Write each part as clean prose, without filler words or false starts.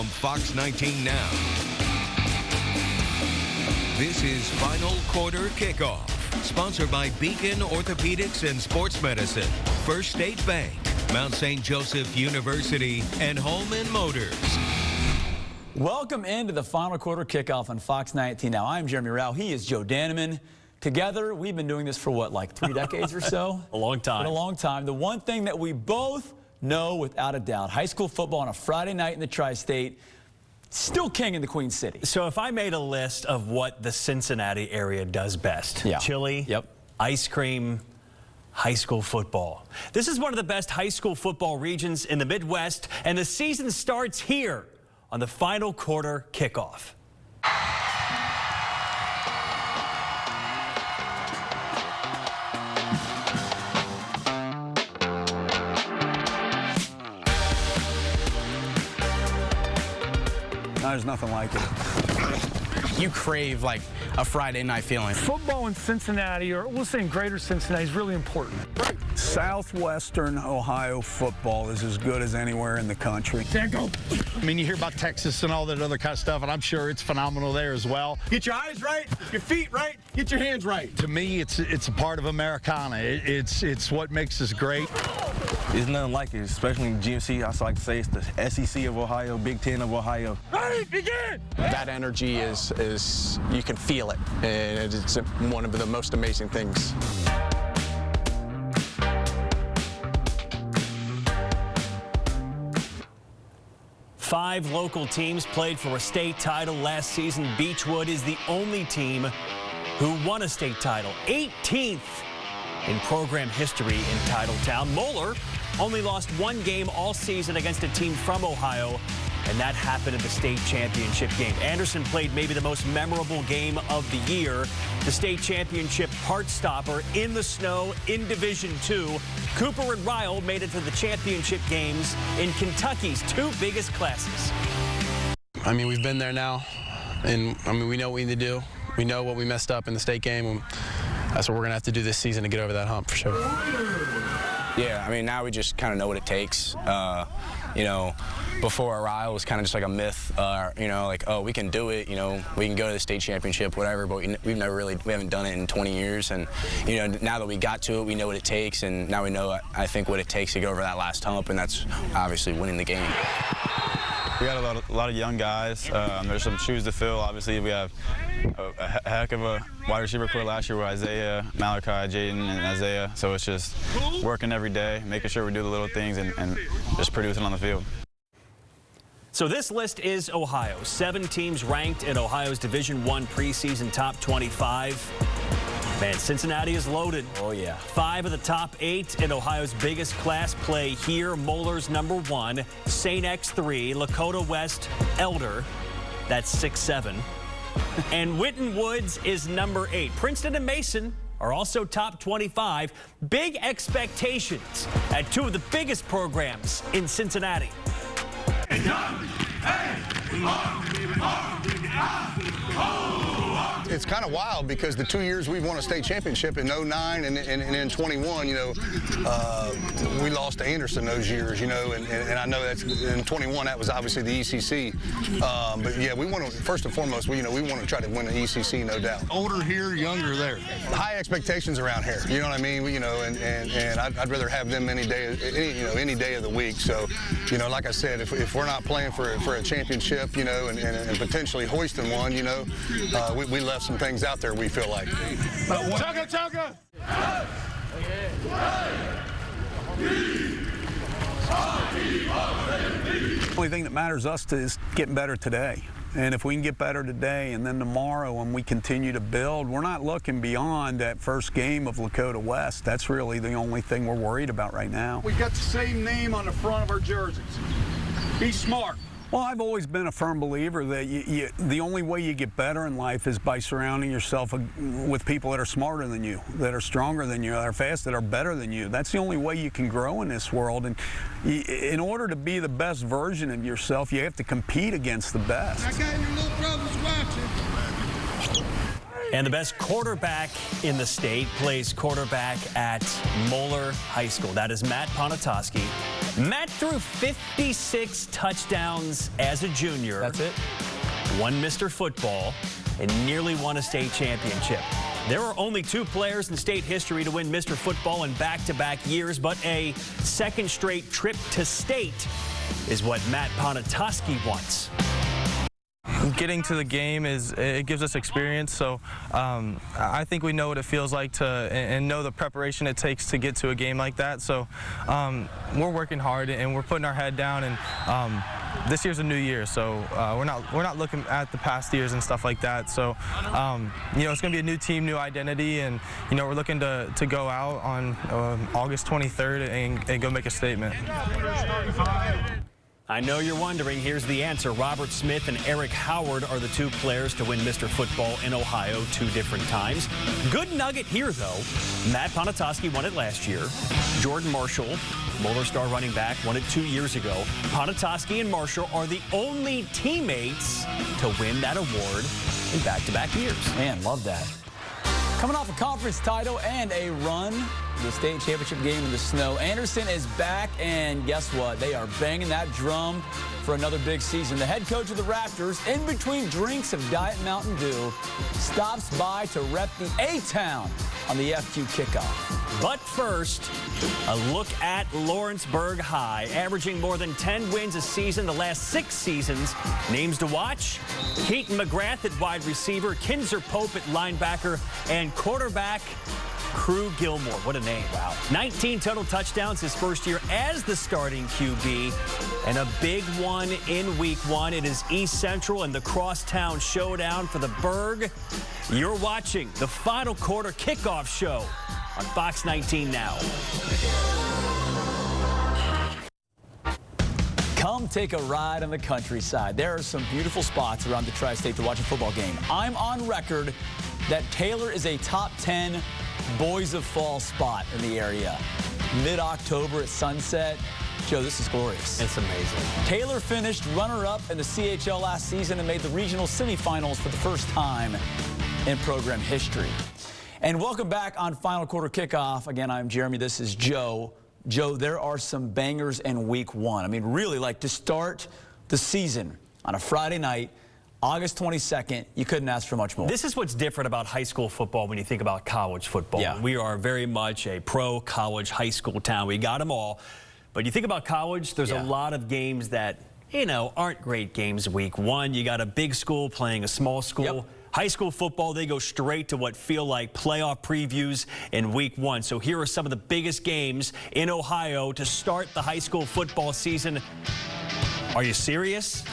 from FOX19 Now. This is Final Quarter Kickoff, sponsored by Beacon Orthopedics and Sports Medicine, First State Bank, Mount St. Joseph University, and Holman Motors. Welcome into the Final Quarter Kickoff on FOX19 Now. I'm Jeremy Rao. He is Joe Danneman. Together, we've been doing this for what, like 3 decades or so? A long time. A long time. The one thing that we both know without a doubt, high school football on a Friday night in the Tri-State, still king in the Queen City. So if I made a list of what the Cincinnati area does best, chili, ice cream, high school football. This is one of the best high school football regions in the Midwest, and the season starts here on the Final Quarter Kickoff. There's nothing like it. You crave like a Friday night feeling. Football in Cincinnati, or we'll say in greater Cincinnati, is really important. Southwestern Ohio football is as good as anywhere in the country. Go. I mean, you hear about Texas and all that other kind of stuff, and I'm sure it's phenomenal there as well. Get your eyes right, your feet right, get your hands right. To me, it's a part of Americana. It's what makes us great. There's nothing like it, especially in GMC. I like to say it's the SEC of Ohio, Big Ten of Ohio. Ready, begin! That energy is you can feel it, and it's one of the most amazing things. Five local teams played for a state title last season. Beechwood is the only team who won a state title, 18th in program history in Titletown. Moeller only lost one game all season against a team from Ohio, and that happened in the state championship game. Anderson played maybe the most memorable game of the year, the state championship Heartstopper in the snow in Division II. Cooper and Ryle made it to the championship games in Kentucky's 2 biggest classes. I mean, we've been there now, and I mean, we know what we need to do. We know what we messed up in the state game, and that's what we're gonna have to do this season to get over that hump for sure. Yeah, I mean, now we just kind of know what it takes. You know, before Ryle was kind of just like a myth, you know, like, oh, we can do it, you know, we can go to the state championship, whatever, but we haven't done it in 20 years. And, you know, now that we got to it, we know what it takes, and now we know, I think, what it takes to get over that last hump, and that's obviously winning the game. We got a lot of young guys. There's some shoes to fill. Obviously, we have a heck of a wide receiver core last year with Isaiah, Malachi, Jaden, and Isaiah. So it's just working every day, making sure we do the little things and just producing on the field. So this list is Ohio. 7 teams ranked in Ohio's Division I preseason top 25. Man, Cincinnati is loaded. Oh, yeah. 5 of the top 8 in Ohio's biggest class play here. Moeller's #1, St. X 3, Lakota West, Elder. That's 6-7. And Winton Woods is #8. Princeton and Mason are also top 25. Big expectations at 2 of the biggest programs in Cincinnati. It's kind of wild because the 2 years we've won a state championship in 09 and in 21, you know, we lost to Anderson those years, you know, and I know that's in 21 that was obviously the ECC. But yeah, we want to, first and foremost, we want to try to win the ECC, no doubt. Older here, younger there. High expectations around here, you know what I mean? You know, and I'd rather have them any day of the week. So, you know, like I said, if we're not playing for a championship, you know, and potentially hoisting one, you know, we left some things out there, we feel like. Chugga, chugga! The only thing that matters to us is getting better today. And if we can get better today and then tomorrow when we continue to build, we're not looking beyond that first game of Lakota West. That's really the only thing we're worried about right now. We got the same name on the front of our jerseys. Be smart. Well, I've always been a firm believer that the only way you get better in life is by surrounding yourself with people that are smarter than you, that are stronger than you, that are fast, that are better than you. That's the only way you can grow in this world. And in order to be the best version of yourself, you have to compete against the best. I got your little brothers watching. And the best quarterback in the state plays quarterback at Moeller High School. That is Matt Ponatoski. Matt threw 56 touchdowns as a junior. That's it. Won Mr. Football and nearly won a state championship. There are only 2 players in state history to win Mr. Football in back-to-back years, but a second straight trip to state is what Matt Ponatoski wants. Getting to the game it gives us experience, so I think we know what it feels like to and know the preparation it takes to get to a game like that. So we're working hard and we're putting our head down, and this year's a new year, so we're not looking at the past years and stuff like that. So you know, it's going to be a new team, new identity, and you know, we're looking to go out on August 23rd and go make a statement. I know you're wondering. Here's the answer. Robert Smith and Eric Howard are the 2 players to win Mr. Football in Ohio 2 different times. Good nugget here, though. Matt Ponatoski won it last year. Jordan Marshall, Moeller star running back, won it 2 years ago. Ponatoski and Marshall are the only teammates to win that award in back-to-back years. Man, love that. Coming off a conference title and a run to the state championship game in the snow, Anderson is back, and guess what? They are banging that drum for another big season. The head coach of the Raptors, in between drinks of Diet Mountain Dew, stops by to rep the A-Town on the FQ kickoff. But first, a look at Lawrenceburg High, averaging more than 10 wins a season the last 6 seasons. Names to watch: Keaton McGrath at wide receiver, Kinzer Pope at linebacker, and quarterback Crew Gilmore. What a name. Wow. 19 total touchdowns his first year as the starting QB. And a big one in week 1. It is East Central and the Crosstown Showdown for the Berg. You're watching the final quarter kickoff show on Fox 19 Now. Come take a ride on the countryside. There are some beautiful spots around the tri-state to watch a football game. I'm on record that Taylor is a top 10 Boys of Fall spot in the area. Mid-October at sunset. Joe, this is glorious. It's amazing. Taylor finished runner-up in the CHL last season and made the regional semifinals for the first time in program history. And welcome back on Final Quarter Kickoff. Again, I'm Jeremy. This is Joe. Joe, there are some bangers in week 1. I mean, really, like, to start the season on a Friday night, August 22nd, you couldn't ask for much more. This is what's different about high school football when you think about college football. Yeah. We are very much a pro-college high school town. We got them all. But you think about college, there's a lot of games that, you know, aren't great games week 1. You got a big school playing a small school. Yep. High school football, they go straight to what feel like playoff previews in week 1. So here are some of the biggest games in Ohio to start the high school football season. Are you serious?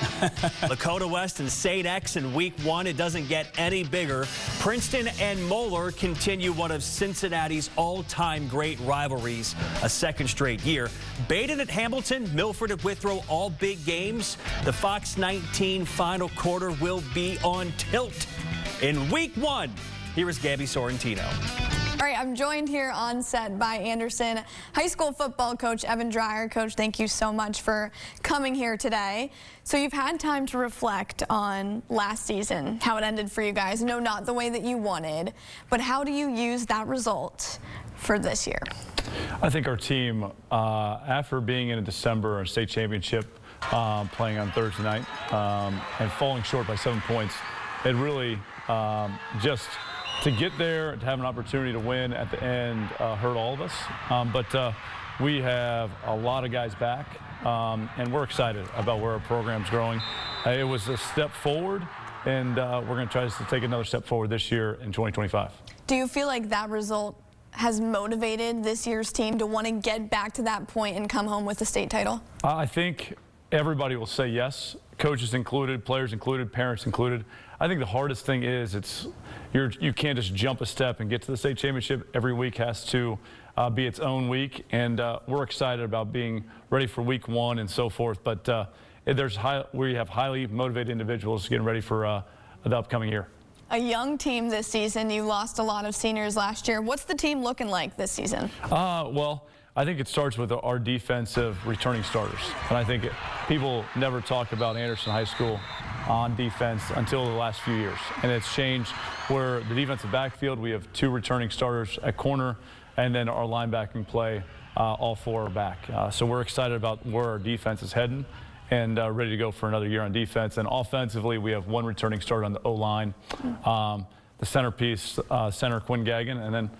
Lakota West and St. X in week 1. It doesn't get any bigger. Princeton and Moeller continue one of Cincinnati's all-time great rivalries a second straight year. Badin at Hamilton, Milford at Withrow, all big games. The Fox 19 final quarter will be on tilt in week 1. Here is Gabby Sorrentino. All right, I'm joined here on set by Anderson high school football coach Evan Dreyer. Coach, thank you so much for coming here today. So you've had time to reflect on last season, how it ended for you guys. No, not the way that you wanted, but how do you use that result for this year? I think our team, after being in a December state championship, playing on Thursday night, and falling short by 7 points, it really just to get there, to have an opportunity to win at the end hurt all of us. But we have a lot of guys back, and we're excited about where our program's growing. It was a step forward, and we're going to try to take another step forward this year in 2025. Do you feel like that result has motivated this year's team to want to get back to that point and come home with the state title? I think everybody will say yes, coaches included, players included, parents included. I think the hardest thing is you can't just jump a step and get to the state championship. Every week has to be its own week, and we're excited about being ready for week 1 and so forth. But we have highly motivated individuals getting ready for the upcoming year. A young team this season. You lost a lot of seniors last year. What's the team looking like this season? Well, I think it starts with our defensive returning starters. And I think people never talk about Anderson High School on defense until the last few years. And it's changed where the defensive backfield, we have 2 returning starters at corner, and then our linebacking play all 4 are back. So we're excited about where our defense is heading and ready to go for another year on defense. And offensively, we have 1 returning starter on the O-line, the centerpiece, center Quinn Gagnon, and then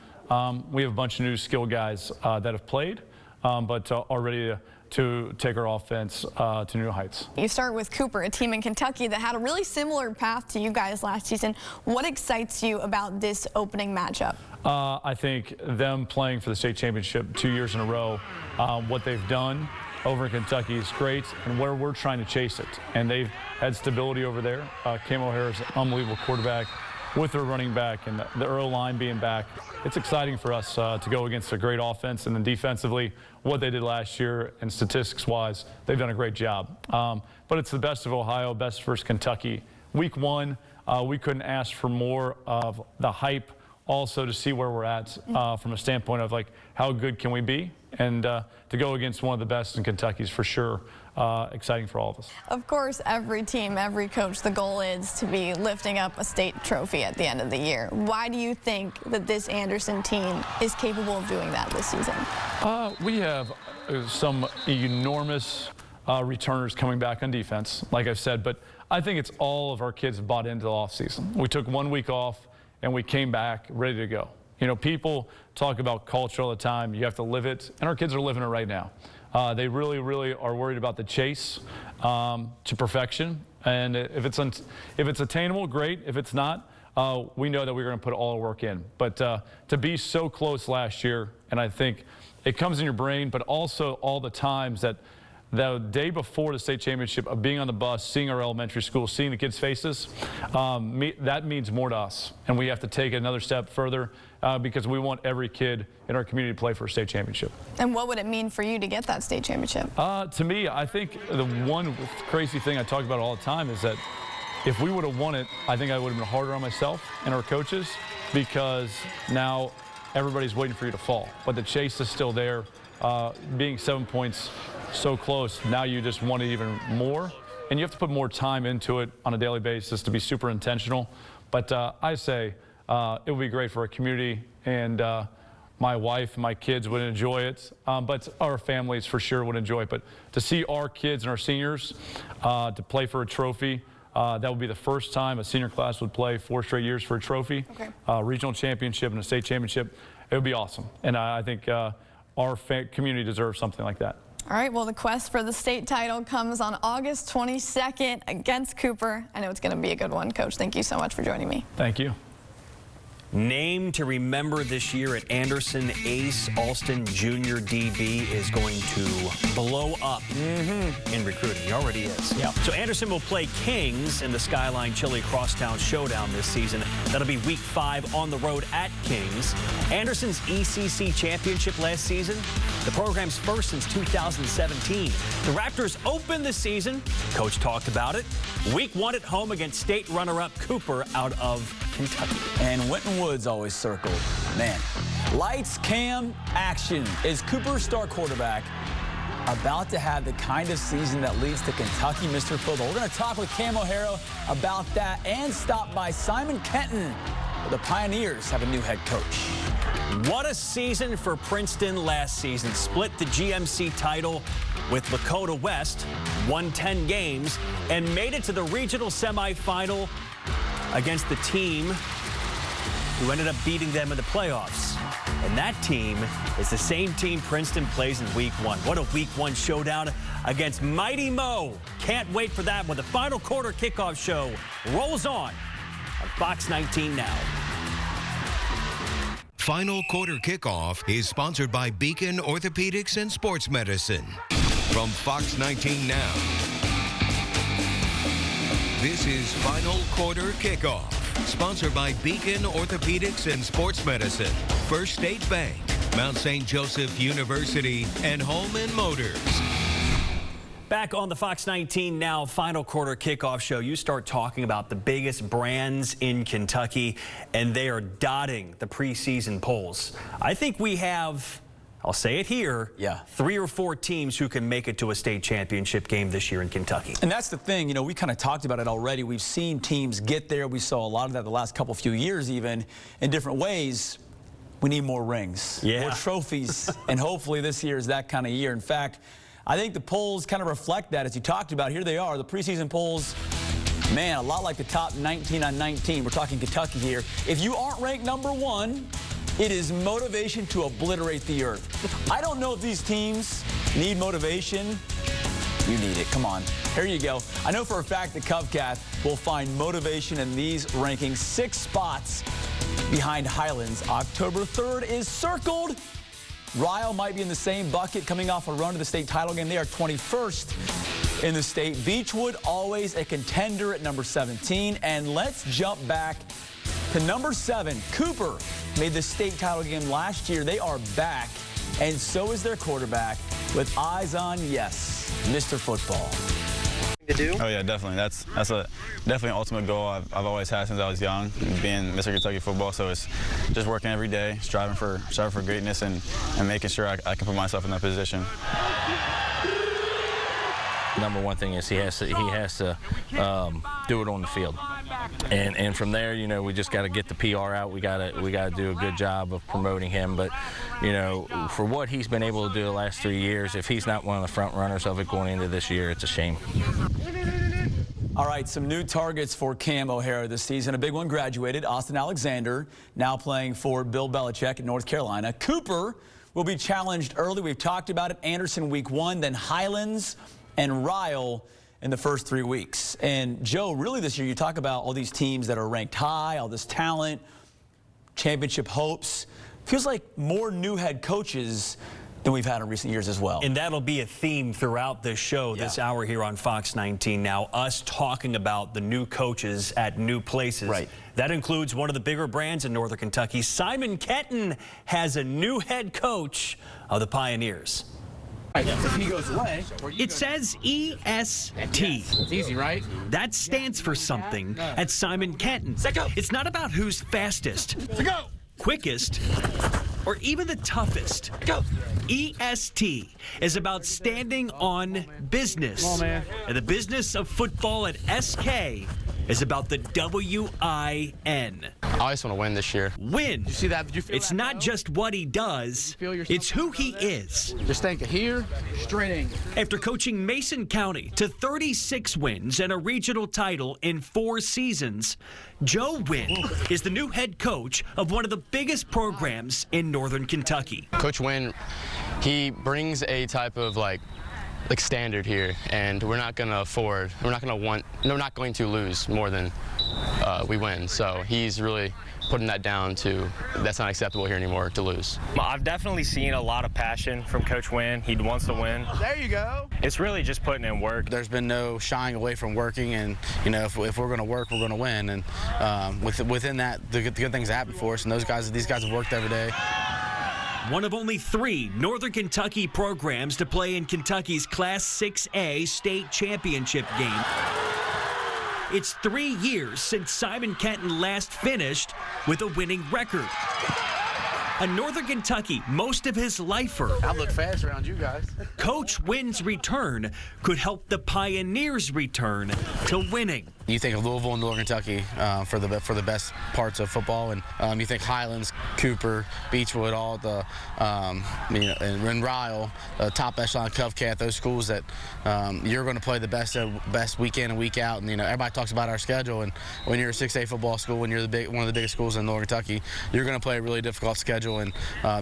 we have a bunch of new skill guys that have played, but are ready to take our offense to new heights. You start with Cooper, a team in Kentucky that had a really similar path to you guys last season. What excites you about this opening matchup? I think them playing for the state championship 2 years in a row, what they've done over in Kentucky is great, and where we're trying to chase it. And they've had stability over there. Cam O'Hara's an unbelievable quarterback with their running back and the Earl line being back. It's exciting for us to go against a great offense, and then defensively, what they did last year and statistics-wise, they've done a great job. But it's the best of Ohio, best versus Kentucky. Week 1, we couldn't ask for more of the hype, also to see where we're at from a standpoint of like how good can we be, and to go against one of the best in Kentucky's for sure. Exciting for all of us. Of course, every team, every coach, the goal is to be lifting up a state trophy at the end of the year. Why do you think that this Anderson team is capable of doing that this season? We have some enormous returners coming back on defense, like I've said, but I think it's all of our kids bought into the offseason. We took 1 week off and we came back ready to go. You know, people talk about culture all the time. You have to live it, and our kids are living it right now. They really, really are worried about the chase to perfection, and if it's attainable, great. If it's not, we know that we're going to put all our work in. But to be so close last year, and I think it comes in your brain, but also all the times that the day before the state championship of being on the bus, seeing our elementary school, seeing the kids' faces, that means more to us. And we have to take it another step further because we want every kid in our community to play for a state championship. And what would it mean for you to get that state championship? To me, I think the one crazy thing I talk about all the time is that if we would have won it, I think I would have been harder on myself and our coaches, because now everybody's waiting for you to fall. But the chase is still there. Being 7 points so close, now you just want it even more, and you have to put more time into it on a daily basis to be super intentional. But I say it would be great for our community, and my wife and my kids would enjoy it, but our families for sure would enjoy it. But to see our kids and our seniors to play for a trophy, that would be the first time a senior class would play 4 straight years for a trophy, regional championship and a state championship. It would be awesome, and I think our community deserves something like that. All right, well, the quest for the state title comes on August 22nd against Cooper. I know it's going to be a good one, Coach. Thank you so much for joining me. Thank you. Name to remember this year at Anderson, Ace Alston Jr. DB is going to blow up in recruiting. He already is. Yeah. So Anderson will play Kings in the Skyline Chili Crosstown Showdown this season. That'll be week 5 on the road at Kings. Anderson's ECC championship last season, the program's first since 2017. The Raptors opened the season. Coach talked about it. Week 1 at home against state runner-up Cooper out of Kentucky. And Winton Woods always circled. Man, lights, cam, action. Is Cooper's star quarterback about to have the kind of season that leads to Kentucky Mr. Football? We're going to talk with Cam O'Hara about that and stop by Simon Kenton. The Pioneers have a new head coach. What a season for Princeton last season. Split the GMC title with Lakota West, won 10 games, and made it to the regional semifinal against the team who ended up beating them in the playoffs. And that team is the same team Princeton plays in week 1. What a week 1 showdown against Mighty Mo. Can't wait for that when the final quarter kickoff show rolls on Fox 19 Now. Final Quarter Kickoff is sponsored by Beacon Orthopedics and Sports Medicine. From Fox 19 Now, this is Final Quarter Kickoff, sponsored by Beacon Orthopedics and Sports Medicine, First State Bank, Mount St. Joseph University, and Holman Motors. Back on the Fox 19 Now Final Quarter Kickoff show, you start talking about the biggest brands in Kentucky, and they are dotting the preseason polls. I think we have, I'll say it here, 3 or 4 teams who can make it to a state championship game this year in Kentucky. And that's the thing, you know, we kind of talked about it already. We've seen teams get there. We saw a lot of that the last few years even in different ways. We need more rings, more trophies, and hopefully this year is that kind of year. In fact, I think the polls kind of reflect that, as you talked about. Here they are, the preseason polls. Man, a lot like the top 19 on 19. We're talking Kentucky here. If you aren't ranked #1, it is motivation to obliterate the earth. I don't know if these teams need motivation. You need it. Come on. Here you go. I know for a fact that Covcath will find motivation in these rankings. 6 spots behind Highlands. October 3rd is circled. Ryle might be in the same bucket, coming off a run to the state title game. They are 21st in the state. Beechwood, always a contender at number 17. And let's jump back to number 7. Cooper made the state title game last year. They are back, and so is their quarterback, with eyes on, yes, Mr. Football. Oh yeah, definitely. That's definitely an ultimate goal I've always had since I was young, being Mr. Kentucky football. So it's just working every day, striving for greatness, and making sure I can put myself in that position. Number one thing is he has to do it on the field, and from there, you know, we just got to get the PR out. We got to do a good job of promoting him. But you know, for what he's been able to do the last 3 years, if he's not one of the front runners of it going into this year, it's a shame. All right, some new targets for Cam O'Hara this season. A big one graduated, Austin Alexander, now playing for Bill Belichick at North Carolina. Cooper will be challenged early. We've talked about it. Anderson week 1, then Highlands and Ryle in the first 3 weeks. And Joe, really this year, you talk about all these teams that are ranked high, all this talent, championship hopes. Feels like more new head coaches than we've had in recent years as well. And that'll be a theme throughout this show, this hour here on Fox 19 Now, us talking about the new coaches at new places. Right. That includes one of the bigger brands in Northern Kentucky. Simon Kenton has a new head coach of the Pioneers. If he goes away, it says EST. It's easy, right? That stands for something at Simon Kenton. It's not about who's fastest, quickest, or even the toughest. EST is about standing on business. Come on, man. And the business of football at SK is about the WIN. I always want to win this year. Win. You see that? Did you feel It's that, not though? just what he does, it's who he is. Just think of here, straight angle. After coaching Mason County to 36 wins and a regional title in 4 seasons, Joe Wynn is the new head coach of one of the biggest programs in Northern Kentucky. Coach Wynn, he brings a type of like standard here, and we're not going to lose more than we win. So he's really putting that down to that's not acceptable here anymore to lose. I've definitely seen a lot of passion from Coach Wynn. He wants to win. There you go. It's really just putting in work. There's been no shying away from working, and you know, if we're going to work, we're going to win. And within that, the good things happen for us. And these guys have worked every day. One of only 3 Northern Kentucky programs to play in Kentucky's Class 6A state championship game. It's 3 years since Simon Kenton last finished with a winning record. A Northern Kentucky most of his lifer. I look fast around you guys. Coach Wynn's return could help the Pioneers return to winning. You think of Louisville and Northern Kentucky for the best parts of football, and you think Highlands, Cooper, Beechwood, all the and Ryle, top echelon, Covcath, those schools that you're going to play the best week in and week out. And you know, everybody talks about our schedule, and when you're a 6A football school, when you're one of the biggest schools in Northern Kentucky, you're going to play a really difficult schedule. And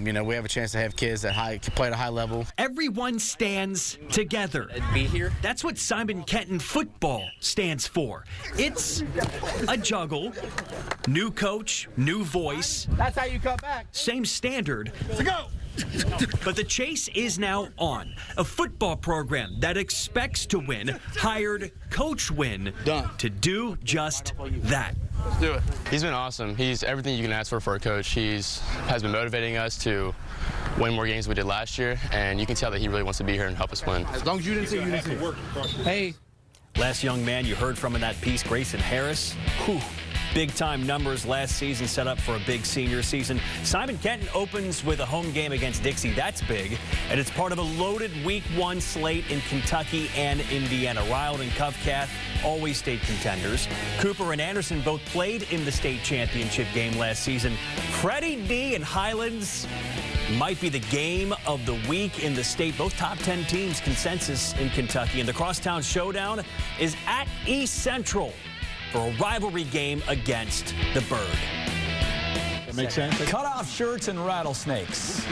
you know, we have a chance to have kids that play at a high level. Everyone stands together. Be here. That's what Simon Kenton football stands for. It's a juggle, new coach, new voice. That's how you come back. Same standard. Let's go. But the chase is now on. A football program that expects to win hired Coach Wynn to do just that. Let's do it. He's been awesome. He's everything you can ask for a coach. Has been motivating us to win more games than we did last year, and you can tell that he really wants to be here and help us win. As long as you didn't see, you didn't see. Hey. Last young man you heard from in that piece, Grayson Harris. Whew. big-time numbers last season, set up for a big senior season. Simon Kenton opens with a home game against Dixie. That's big, and it's part of a loaded Week 1 slate in Kentucky and Indiana. Ryle and Covcath always state contenders. Cooper and Anderson both played in the state championship game last season. Freddie D and Highlands might be the game of the week in the state. Both top 10 teams consensus in Kentucky. And the Crosstown Showdown is at East Central for a rivalry game against the Bird. That makes sense. Cut-off shirts and rattlesnakes.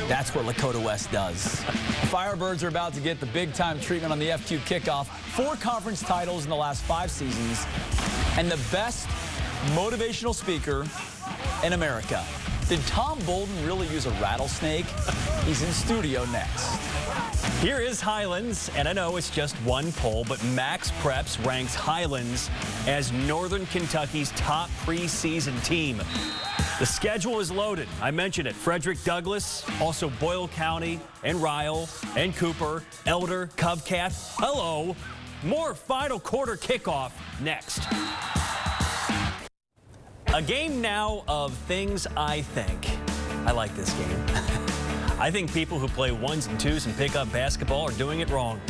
That's what Lakota West does. The Firebirds are about to get the big-time treatment on the FQ kickoff. 4 conference titles in the last 5 seasons. And the best motivational speaker in America. Did Tom Bolden really use a rattlesnake? He's in studio next. Here is Highlands, and I know it's just one poll, but Max Preps ranks Highlands as Northern Kentucky's top preseason team. The schedule is loaded. I mentioned it. Frederick Douglass, also Boyle County, and Ryle, and Cooper, Elder, Covcath. Hello. More final quarter kickoff next. A game now of things I think. I like this game. I think people who play 1s and 2s and pick up basketball are doing it wrong.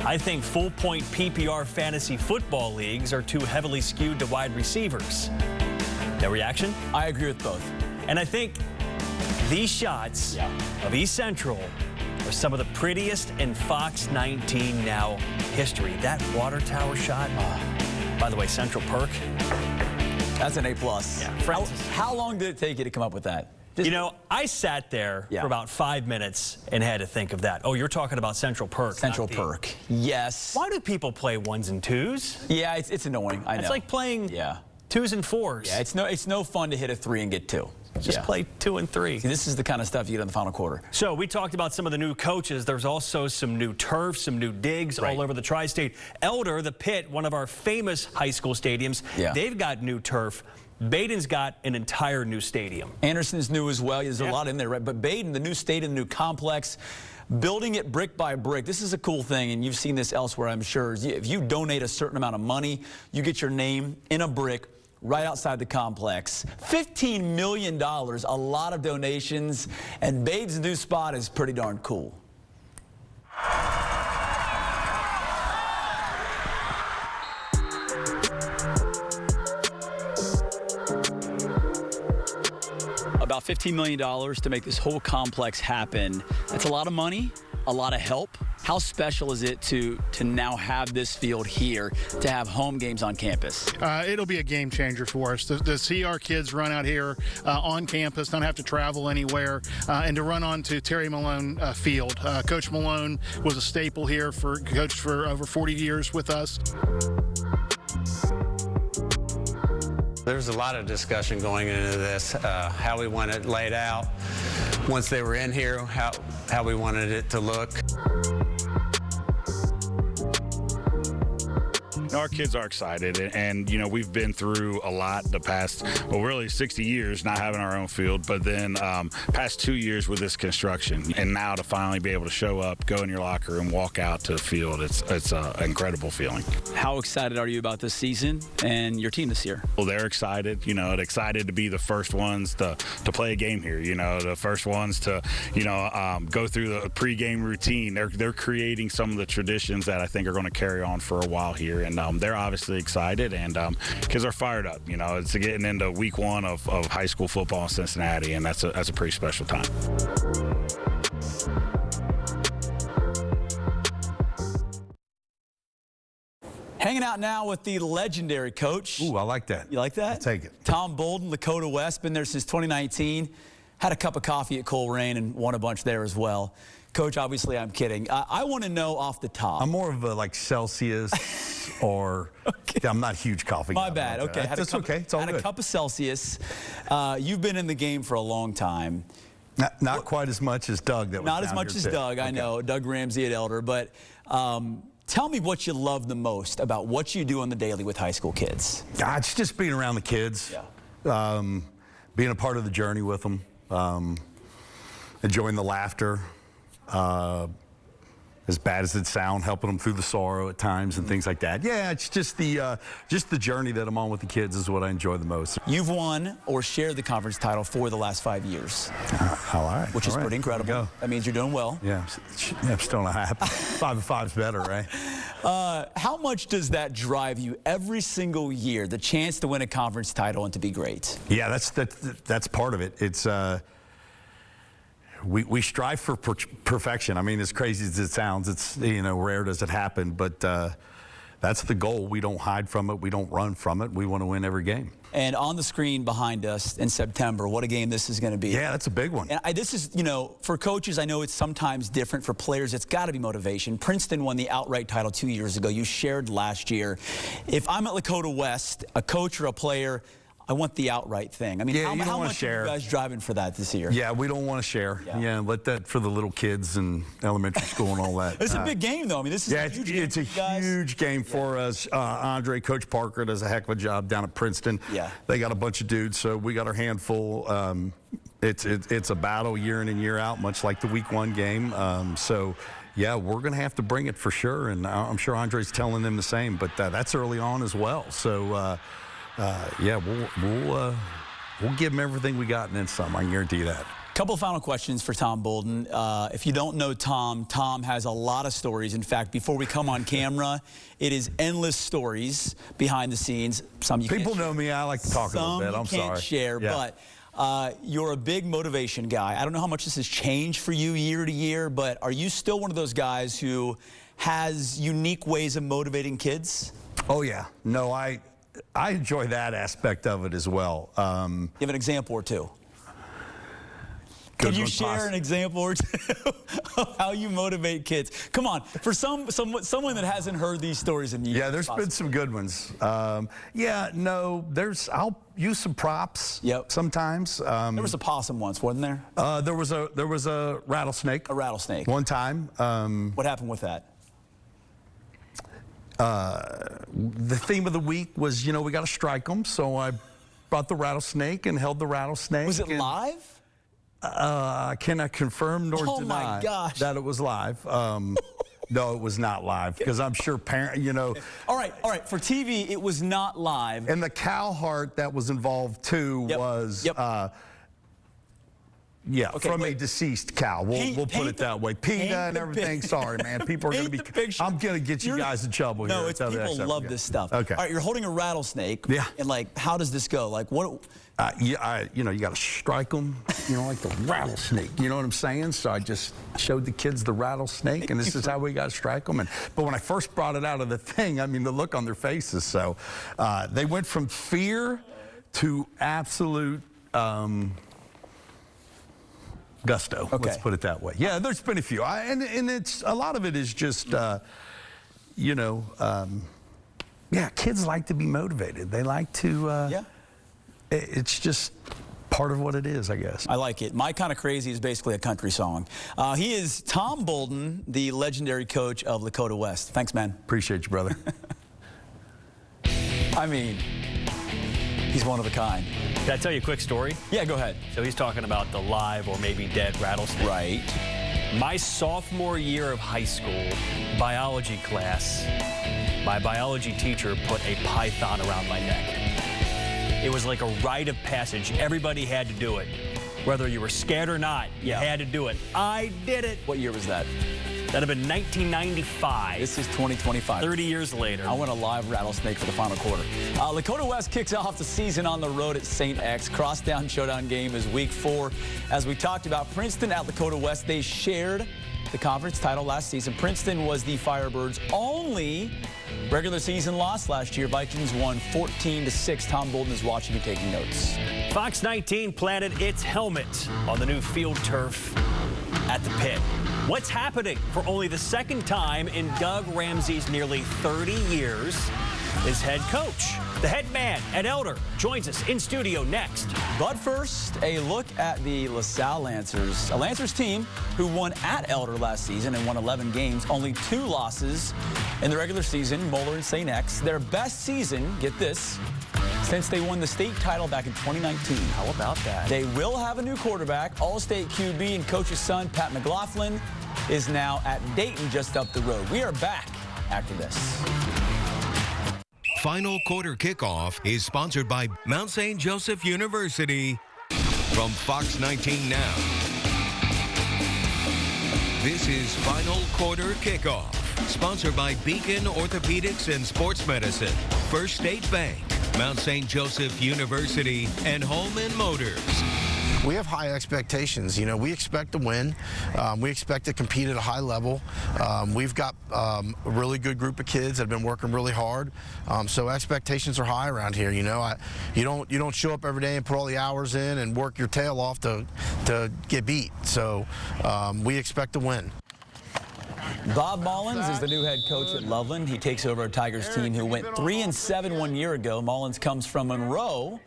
I think full-point PPR fantasy football leagues are too heavily skewed to wide receivers. No reaction? I agree with both. And I think these shots of East Central are some of the prettiest in FOX19 Now history. That water tower shot, by the way, Central Perk. That's an A+. Yeah. How long did it take you to come up with that? You know, I sat there for about 5 minutes and had to think of that. Oh, you're talking about Central Perk. Central Perk. Yes. Why do people play 1s and 2s? Yeah, it's annoying. I know. It's like playing 2s and 4s. Yeah, it's no fun to hit a 3 and get 2. Just play 2 and 3. See, this is the kind of stuff you get in the final quarter. So we talked about some of the new coaches. There's also some new turf, some new digs all over the tri-state. Elder, the Pit, one of our famous high school stadiums, they've got new turf. Badin's got an entire new stadium. Anderson's new as well. There's a lot in there, right? But Badin, the new stadium, the new complex, building it brick by brick. This is a cool thing, and you've seen this elsewhere, I'm sure. If you donate a certain amount of money, you get your name in a brick right outside the complex. $15 million, a lot of donations, and Badin's new spot is pretty darn cool. About $15 million to make this whole complex happen. That's a lot of money, a lot of help. How special is it to now have this field here, to have home games on campus? It'll be a game changer for us. To see our kids run out here on campus, don't have to travel anywhere, and to run on to Terry Malone Field. Coach Malone was a staple here, coached for over 40 years with us. There's a lot of discussion going into this, how we want it laid out. Once they were in here, how we wanted it to look. Our kids are excited, and you know, we've been through a lot the past, well, really 60 years not having our own field, but then past 2 years with this construction, and now to finally be able to show up, go in your locker room, walk out to the field, it's an incredible feeling. How excited are you about this season and your team this year? Well, they're excited, you know, excited to be the first ones to play a game here, you know, the first ones to, you know, go through the pregame routine. They're creating some of the traditions that I think are going to carry on for a while here, and they're obviously excited, and kids are fired up. You know, it's getting into week 1 of high school football in Cincinnati, and that's a pretty special time. Hanging out now with the legendary coach. Ooh, I like that. You like that? I'll take it. Tom Bolden, Lakota West, been there since 2019. Had a cup of coffee at Colerain and won a bunch there as well. Coach, obviously I'm kidding. I want to know off the top. I'm more of a like Celsius or I'm not a huge coffee guy. My bad. Like okay. That's okay. It's all good. Had a cup of Celsius. You've been in the game for a long time. Not quite as much as Doug. That was not as much as Doug. I know. Doug Ramsey at Elder. But tell me what you love the most about what you do on the daily with high school kids. It's just being around the kids. Yeah. Being a part of the journey with them. Enjoying the laughter. as bad as it sounds, helping them through the sorrow at times and things like that. Yeah, it's just the journey that I'm on with the kids is what I enjoy the most. You've won or shared the conference title for the last 5 years. All right. Which is pretty incredible. That means you're doing well. Yeah, I'm still not happy. 5 and 5 is better, right? How much does that drive you every single year, the chance to win a conference title and to be great? Yeah, that's part of it. It's we strive for perfection. I mean, as crazy as it sounds, it's, you know, rare does it happen, but that's the goal. We don't hide from it. We don't run from it. We want to win every game. And on the screen behind us in September, what a game this is going to be. Yeah, that's a big one. And this is, you know, for coaches, I know it's sometimes different. For players, it's got to be motivation. Princeton won the outright title 2 years ago. You shared last year. If I'm at Lakota West, a coach or a player, I want the outright thing. I mean, yeah, how much are you guys driving for that this year? Yeah, we don't want to share. Yeah, let that for the little kids in elementary school and all that. It's a big game, though. I mean, this is a huge game. It's a huge game for us. Andre, Coach Parker does a heck of a job down at Princeton. Yeah. They got a bunch of dudes, so we got our handful. It's a battle year in and year out, much like the Week 1 game. So, yeah, we're going to have to bring it for sure, and I'm sure Andre's telling them the same, but that's early on as well. So, yeah, we'll give them everything we got and then some. I can guarantee that. Couple final questions for Tom Bolden. If you don't know Tom has a lot of stories. In fact, before we come on camera, it is endless stories behind the scenes. Some you people know me. I like to talk a little bit. I'm sorry. Can't share, yeah. But you're a big motivation guy. I don't know how much this has changed for you year to year, but are you still one of those guys who has unique ways of motivating kids? Oh yeah. No, I enjoy that aspect of it as well. Give an example or two. Can you share an example or two of how you motivate kids? Come on, for someone that hasn't heard these stories in years. Yeah, there's been some good ones. Yeah, no, I'll use some props. Yep. Sometimes. There was a possum once, wasn't there? There was a rattlesnake. A rattlesnake. One time. What happened with that? The theme of the week was, you know, we got to strike them. So I brought the rattlesnake and held the rattlesnake. Was it live? I cannot confirm nor deny that it was live. No, it was not live because I'm sure you know. All right. For TV, it was not live. And the cow heart that was involved too was. Yeah, from a deceased cow. We'll put it that way. PETA and everything. Sorry, man. People are going to be. I'm going to get you guys in trouble here. No, it's people love this stuff. Okay. All right, you're holding a rattlesnake. Yeah. And like, how does this go? Like, what? You know, you got to strike them. You know, like the rattlesnake. You know what I'm saying? So I just showed the kids the rattlesnake, and this is how we got to strike them. But when I first brought it out of the thing, I mean, the look on their faces. So they went from fear to absolute. Gusto. Okay. Let's put it that way. Yeah, there's been a few, and it's a lot of it is just, you know, yeah, kids like to be motivated. They like to. Yeah. It's just part of what it is, I guess. I like it. My Kind of Crazy is basically a country song. He is Tom Bolden, the legendary coach of Lakota West. Thanks, man. Appreciate you, brother. I mean, he's one of a kind. Can I tell you a quick story? Yeah, go ahead. So he's talking about the live or maybe dead rattlesnake. Right. My sophomore year of high school biology class, my biology teacher put a python around my neck. It was like a rite of passage. Everybody had to do it. Whether you were scared or not, you had to do it. I did it. What year was that? That'd have been 1995. This is 2025. 30 years later. I went a live rattlesnake for the final quarter. Lakota West kicks off the season on the road at St. X. Crosstown Showdown game is week 4. As we talked about, Princeton at Lakota West, they shared the conference title last season. Princeton was the Firebirds' only regular season loss last year. Vikings won 14-6. Tom Bolden is watching and taking notes. FOX19 planted its helmet on the new field turf at the pit. What's happening for only the second time in Doug Ramsey's nearly 30 years is head coach. The head man at Elder joins us in studio next. But first, a look at the LaSalle Lancers. A Lancers team who won at Elder last season and won 11 games, only 2 losses in the regular season, Moeller and St. X. Their best season, get this, since they won the state title back in 2019. How about that? They will have a new quarterback, All-State QB and coach's son, Pat McLaughlin. is now at Dayton, just up the road. We are back after this. Final Quarter Kickoff is sponsored by Mount St. Joseph University from FOX19 Now. This is Final Quarter Kickoff, sponsored by Beacon Orthopedics and Sports Medicine, First State Bank, Mount St. Joseph University, and Holman Motors. We have high expectations. You know, we expect to win. We expect to compete at a high level. We've got a really good group of kids that have been working really hard. So expectations are high around here. You know, you don't show up every day and put all the hours in and work your tail off to get beat. So we expect to win. Bob Mullins is the new head coach at Loveland. He takes over a Tigers team who went 3-7 1 year ago. Mullins comes from Monroe,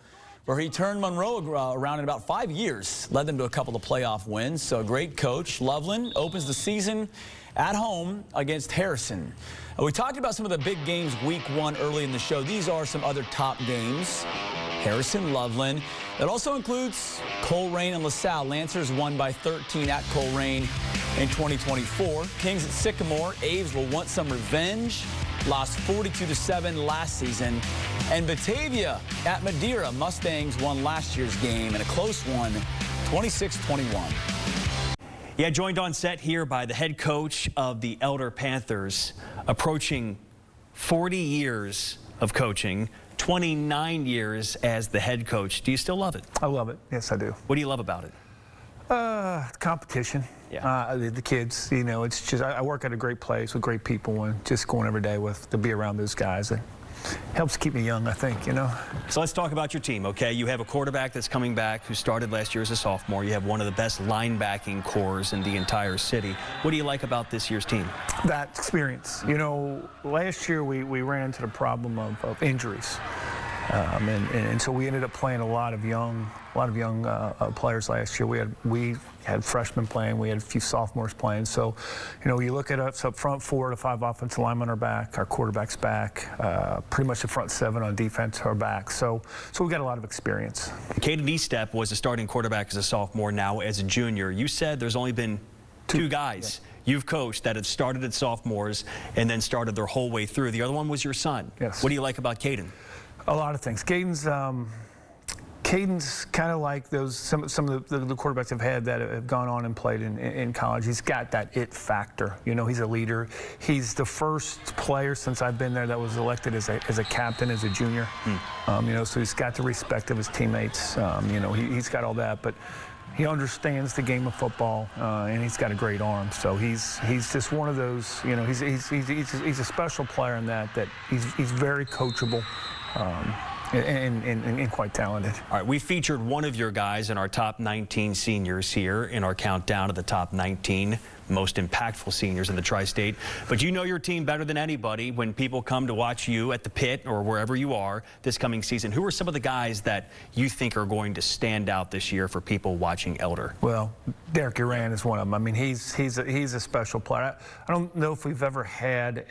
where he turned Monroe around in about 5 years, led them to a couple of playoff wins. So a great coach. Loveland opens the season at home against Harrison. We talked about some of the big games week 1 early in the show. These are some other top games. Harrison, Loveland. It also includes Coleraine and LaSalle. Lancers won by 13 at Coleraine in 2024. Kings at Sycamore. Aves will want some revenge. Lost 42-7 last season. And Batavia at Madeira. Mustangs won last year's game in a close one, 26-21. Yeah, joined on set here by the head coach of the Elder Panthers, approaching 40 years of coaching, 29 years as the head coach. Do you still love it? I love it. Yes, I do. What do you love about it? Competition. Yeah. The kids, you know, it's just, I work at a great place with great people, and just going every day to be around those guys. It helps keep me young, I think, you know. So let's talk about your team, okay? You have a quarterback that's coming back who started last year as a sophomore. You have one of the best linebacking cores in the entire city. What do you like about this year's team? That experience. You know, last year we ran into the problem of injuries. And so we ended up playing a lot of young players last year. We had freshmen playing, we had a few sophomores playing. So, you know, you look at us up front, 4 to 5 offensive linemen are back, our quarterback's back, pretty much the front 7 on defense are back. So we got a lot of experience. Caden Eastep was a starting quarterback as a sophomore, now as a junior. You said there's only been two guys you've coached that have started as sophomores and then started their whole way through. The other one was your son. Yes. What do you like about Caden? A lot of things. Caden's kind of like some of the quarterbacks I've had that have gone on and played in college. He's got that it factor. You know, he's a leader. He's the first player since I've been there that was elected as a captain as a junior. You know, so he's got the respect of his teammates. You know, he's got all that, but he understands the game of football, and he's got a great arm. So he's just one of those. You know, he's a special player in that he's very coachable. And quite talented. All right, we featured one of your guys in our top 19 seniors here in our countdown of the top 19 most impactful seniors in the tri-state. But you know your team better than anybody when people come to watch you at the pit or wherever you are this coming season. Who are some of the guys that you think are going to stand out this year for people watching Elder? Well, Derek Uran is one of them. I mean, he's a special player. I don't know if we've ever had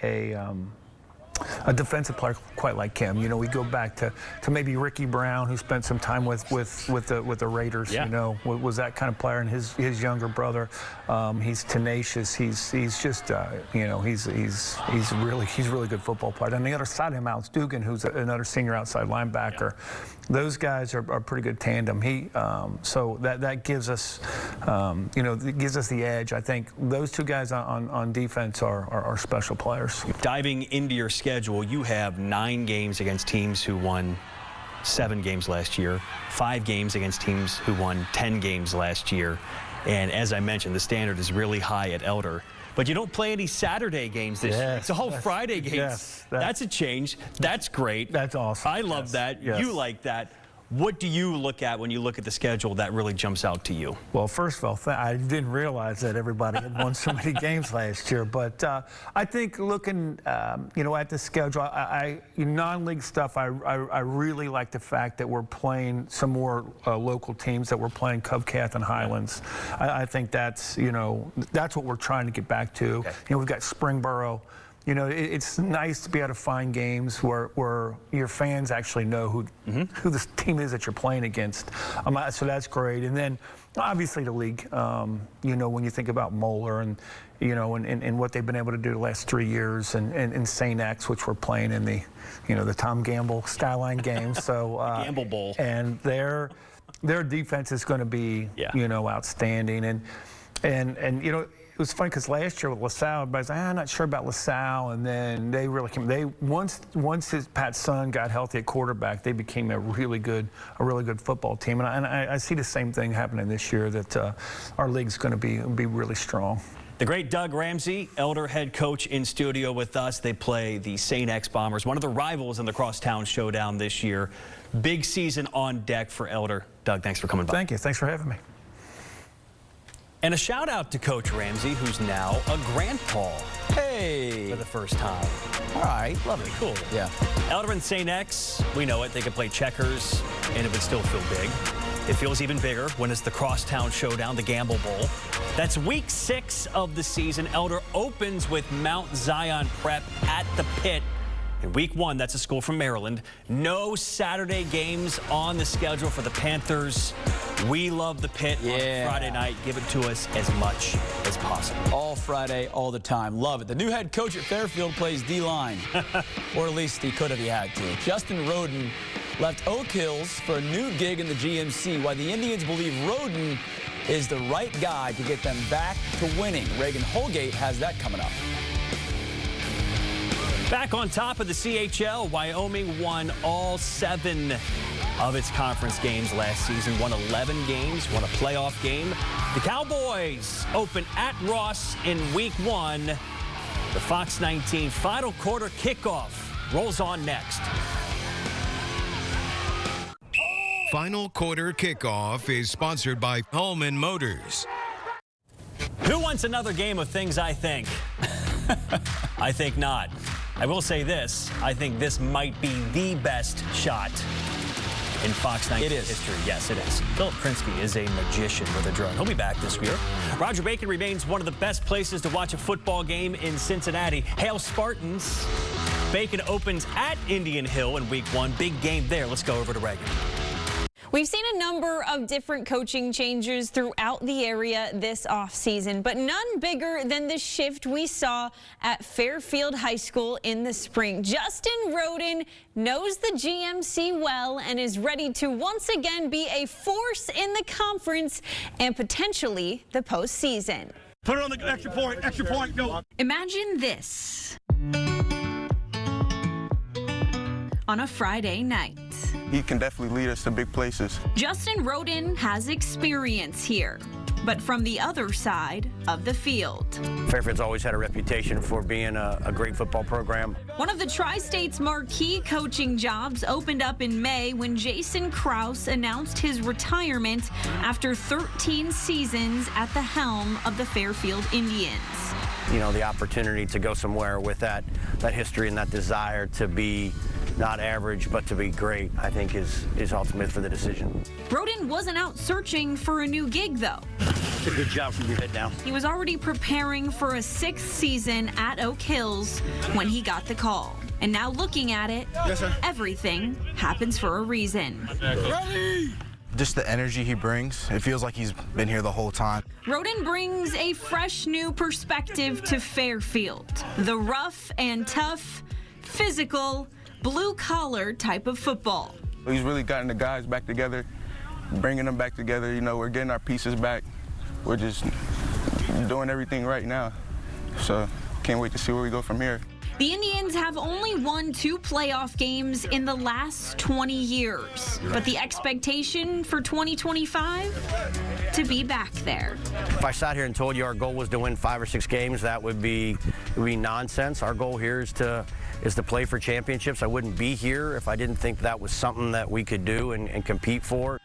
a defensive player quite like him. You know, we go back to maybe Ricky Brown, who spent some time with the Raiders. Yeah. You know, was that kind of player. And his younger brother, he's tenacious. He's just you know, he's a really good football player. On the other side of him, Alex Dugan, who's another senior outside linebacker. Yeah. Those guys are a pretty good tandem. So that gives us you know, it gives us the edge. I think those two guys on defense are special players. Diving into your schedule, you have 9 games against teams who won 7 games last year, 5 games against teams who won 10 games last year. And as I mentioned, the standard is really high at Elder. But you don't play any Saturday games this year. It's all Friday games. Yes, that's a change. That's great. That's awesome. I love that. Yes. You like that. What do you look at when you look at the schedule that really jumps out to you? Well, first of all, I didn't realize that everybody had won so many games last year. But I think looking, you know, at the schedule, non-league stuff, I really like the fact that we're playing some more local teams, that we're playing Covcath and Highlands. I think that's, you know, that's what we're trying to get back to. Okay. You know, we've got Springboro. you know, it's nice to be able to find games where your fans actually know who the team is that you're playing against. So that's great. And then obviously the league, you know, when you think about Moeller and, you know, and what they've been able to do the last 3 years, and St. X, which we're playing in the, you know, the Tom Gamble Skyline game. So Gamble Bowl. And their defense is going to be, you know, outstanding. And you know, it was funny because last year with LaSalle, everybody's like, I'm not sure about LaSalle, and then they really came. Once Pat's son got healthy at quarterback, they became a really good football team. And I see the same thing happening this year, that our league's going to be really strong. The great Doug Ramsey, Elder head coach, in studio with us. They play the St. X Bombers, one of the rivals in the Crosstown Showdown this year. Big season on deck for Elder. Doug, thanks for coming by. Thank you. Thanks for having me. And a shout out to Coach Ramsey, who's now a grandpa. Hey! For the first time. All right, lovely. Cool. Yeah. Elder and St. X, we know it. They can play checkers, and it would still feel big. It feels even bigger when it's the Crosstown Showdown, the Gamble Bowl. That's week 6 of the season. Elder opens with Mount Zion Prep at the Pit. In week 1, that's a school from Maryland. No Saturday games on the schedule for the Panthers. We love the Pit on Friday night. Give it to us as much as possible. All Friday, all the time. Love it. The new head coach at Fairfield plays D-line. Or at least he could if he had to. Justin Roden left Oak Hills for a new gig in the GMC. Why the Indians believe Roden is the right guy to get them back to winning. Reagan Holgate has that coming up. Back on top of the CHL, Wyoming won all 7 of its conference games last season. Won 11 games, won a playoff game. The Cowboys open at Ross in week 1. The FOX19 final quarter kickoff rolls on next. Final quarter kickoff is sponsored by Holman Motors. Who wants another game of things I think? I think not. I will say this. I think this might be the best shot in FOX19 history. Yes, it is. Philip Krinsky is a magician with a drone. He'll be back this year. Roger Bacon remains one of the best places to watch a football game in Cincinnati. Hail Spartans. Bacon opens at Indian Hill in week 1. Big game there. Let's go over to Reagan. We've seen a number of different coaching changes throughout the area this offseason, but none bigger than the shift we saw at Fairfield High School in the spring. Justin Roden knows the GMC well and is ready to once again be a force in the conference and potentially the postseason. Put it on the extra point, go. Imagine this on a Friday night. He can definitely lead us to big places. Justin Roden has experience here, but from the other side of the field. Fairfield's always had a reputation for being a great football program. One of the Tri-State's marquee coaching jobs opened up in May when Jason Krause announced his retirement after 13 seasons at the helm of the Fairfield Indians. You know, the opportunity to go somewhere with that history and that desire to be not average, but to be great, I think is ultimate for the decision. Roden wasn't out searching for a new gig, though. It's a good job from your head down. He was already preparing for a 6th season at Oak Hills when he got the call. And now looking at it, everything happens for a reason. Ready! Just the energy he brings, it feels like he's been here the whole time. Roden brings a fresh new perspective to Fairfield. The rough and tough, physical, blue-collar type of football. He's really gotten the guys back together, bringing them back together. You know, we're getting our pieces back. We're just doing everything right now. So can't wait to see where we go from here. The Indians have only won 2 playoff games in the last 20 years. But the expectation for 2025? To be back there. If I sat here and told you our goal was to win 5 or 6 games, that would be nonsense. Our goal here is to play for championships. I wouldn't be here if I didn't think that was something that we could do and compete for.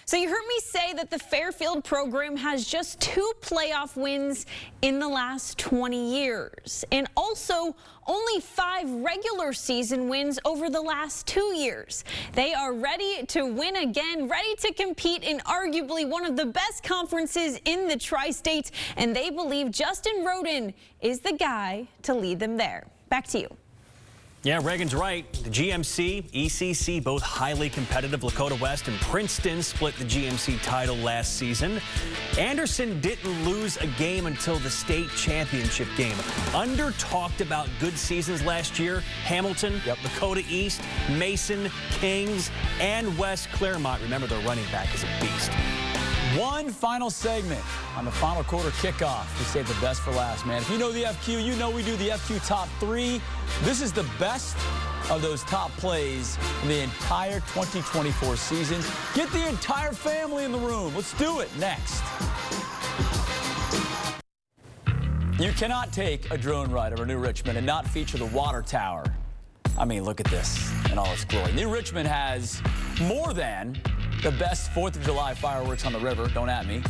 So you heard me say that the Fairfield program has just 2 playoff wins in the last 20 years, and also only 5 regular season wins over the last 2 years. They are ready to win again, ready to compete in arguably one of the best conferences in the Tri-State, and they believe Justin Roden is the guy to lead them there. Back to you. Yeah, Reagan's right. The GMC, ECC, both highly competitive. Lakota West and Princeton split the GMC title last season. Anderson didn't lose a game until the state championship game. Under talked about good seasons last year. Hamilton, Lakota East, Mason, Kings, and West Claremont. Remember, their running back is a beast. One final segment on the final quarter kickoff. We saved the best for last, man. If you know the FQ, you know we do the FQ top 3. This is the best of those top plays in the entire 2024 season. Get the entire family in the room. Let's do it next. You cannot take a drone ride over New Richmond and not feature the water tower. I mean, look at this in all its glory. New Richmond has more than the best 4th of July fireworks on the river. Don't at me.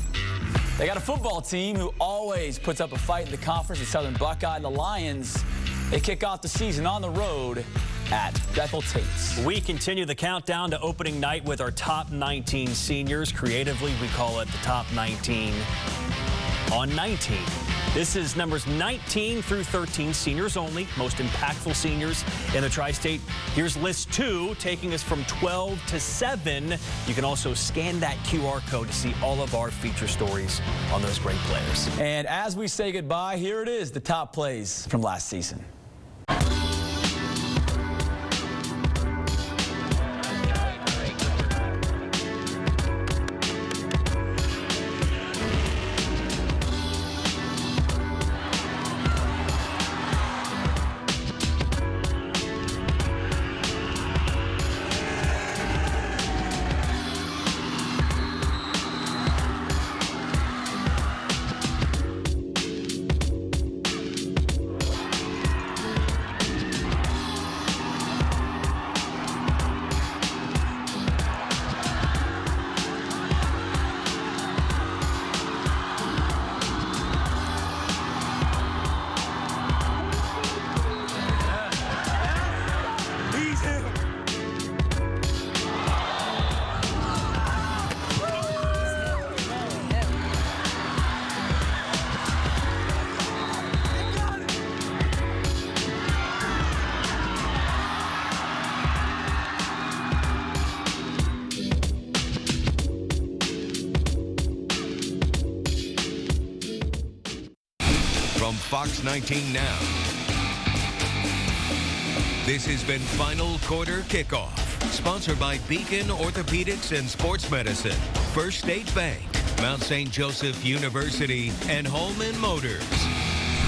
They got a football team who always puts up a fight in the conference, the Southern Buckeye. The Lions, they kick off the season on the road at Bethel Tate's. We continue the countdown to opening night with our top 19 seniors. Creatively, we call it the top 19 on 19. This is numbers 19 through 13, seniors only, most impactful seniors in the Tri-State. Here's list 2, taking us from 12 to 7. You can also scan that QR code to see all of our feature stories on those great players. And as we say goodbye, here it is, the top plays from last season. From FOX19 Now, this has been Final Quarter Kickoff, sponsored by Beacon Orthopedics and Sports Medicine, First State Bank, Mount St. Joseph University, and Holman Motors.